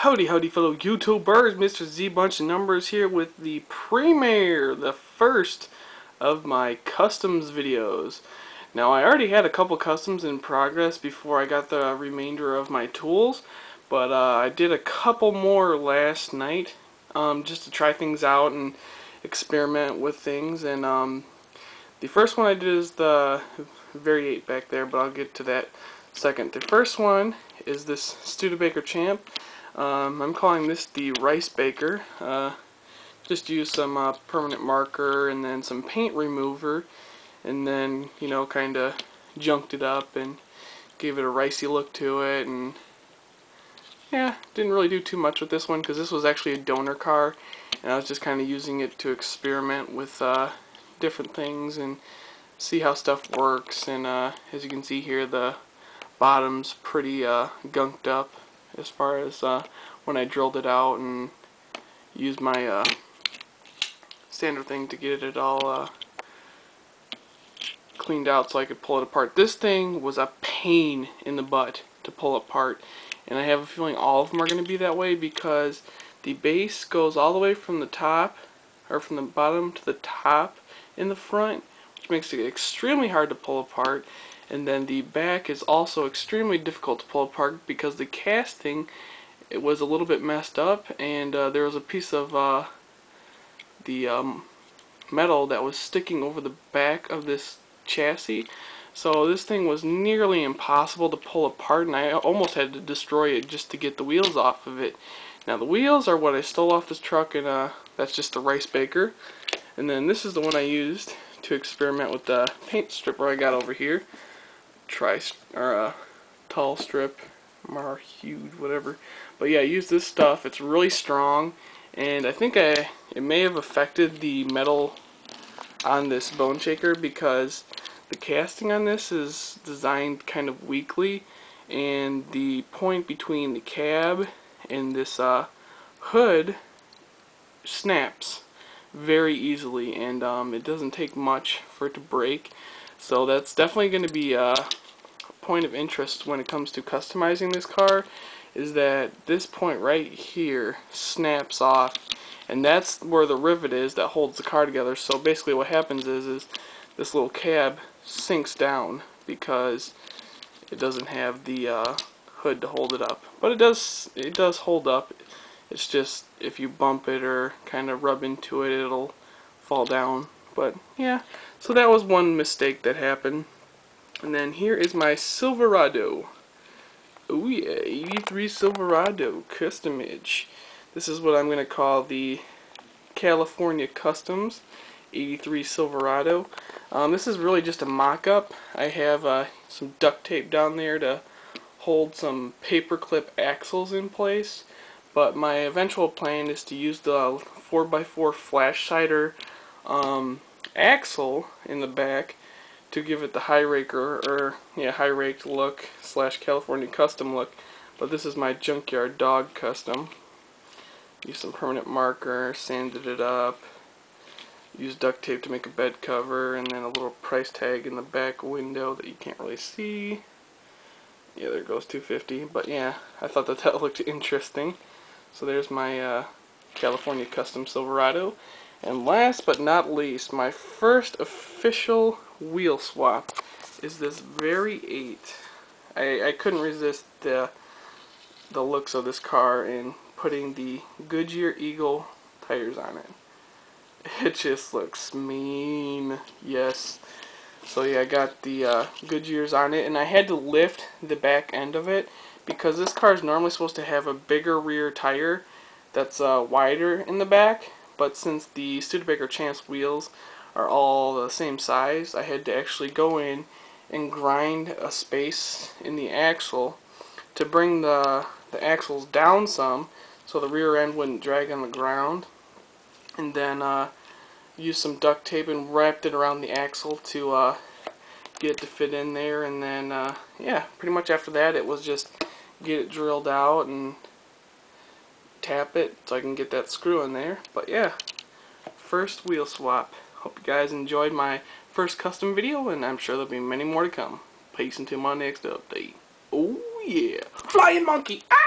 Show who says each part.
Speaker 1: Howdy fellow YouTubers, Mr.Z bunch of numbers here with the premiere, the first of my customs videos. Now I already had a couple customs in progress before I got the remainder of my tools, but I did a couple more last night just to try things out and experiment with things. And the first one I did is the Variate back there, but I'll get to that second. The first one is this Studebaker Champ. I'm calling this the Rice Baker. Just use some permanent marker and then some paint remover, and then, you know, kind of junked it up and gave it a ricey look to it. And yeah, didn't really do too much with this one because this was actually a donor car, and I was just kind of using it to experiment with different things and see how stuff works. And as you can see here, the bottom's pretty gunked up as far as when I drilled it out and used my standard thing to get it all cleaned out so I could pull it apart. This thing was a pain in the butt to pull apart, and I have a feeling all of them are going to be that way because the base goes all the way from the top, or from the bottom to the top in the front, which makes it extremely hard to pull apart. And then the back is also extremely difficult to pull apart because the casting, it was a little bit messed up, and there was a piece of the metal that was sticking over the back of this chassis. So this thing was nearly impossible to pull apart, and I almost had to destroy it just to get the wheels off of it. Now the wheels are what I stole off this truck, and that's just the Rice Baker. And then this is the one I used to experiment with the paint stripper I got over here. Tall strip, mar huge, whatever. But yeah, I use this stuff. It's really strong, and I think it may have affected the metal on this bone shaker because the casting on this is designed kind of weakly, and the point between the cab and this hood snaps very easily, and it doesn't take much for it to break. So that's definitely going to be a point of interest when it comes to customizing this car, is that this point right here snaps off, and that's where the rivet is that holds the car together. So basically what happens is this little cab sinks down because it doesn't have the hood to hold it up. But it does hold up. It's just if you bump it or kind of rub into it, it'll fall down. But yeah, so that was one mistake that happened. And then here is my Silverado. Oh yeah, 83 Silverado custom edge. This is what I'm going to call the California Customs 83 Silverado. This is really just a mock-up. I have some duct tape down there to hold some paperclip axles in place, but my eventual plan is to use the 4x4 flash cider axle in the back to give it the high raked look / California custom look. But this is my junkyard dog custom. Used some permanent marker, sanded it up, used duct tape to make a bed cover, and then a little price tag in the back window that you can't really see. Yeah, there goes $250. But yeah, I thought that looked interesting. So there's my California custom Silverado. And last but not least, my first official wheel swap is this Variate. I couldn't resist the looks of this car and putting the Goodyear Eagle tires on it. It just looks mean. Yes. So yeah, I got the Goodyears on it, and I had to lift the back end of it because this car is normally supposed to have a bigger rear tire that's wider in the back. But since the Studebaker Champ's wheels are all the same size, I had to actually go in and grind a space in the axle to bring the axles down some so the rear end wouldn't drag on the ground. And then used some duct tape and wrapped it around the axle to get it to fit in there. And then yeah, pretty much after that it was just get it drilled out and tap it so I can get that screw in there. But yeah, first wheel swap. Hope you guys enjoyed my first custom video, and I'm sure there'll be many more to come. Peace until my next update. Oh yeah, flying monkey. Ah!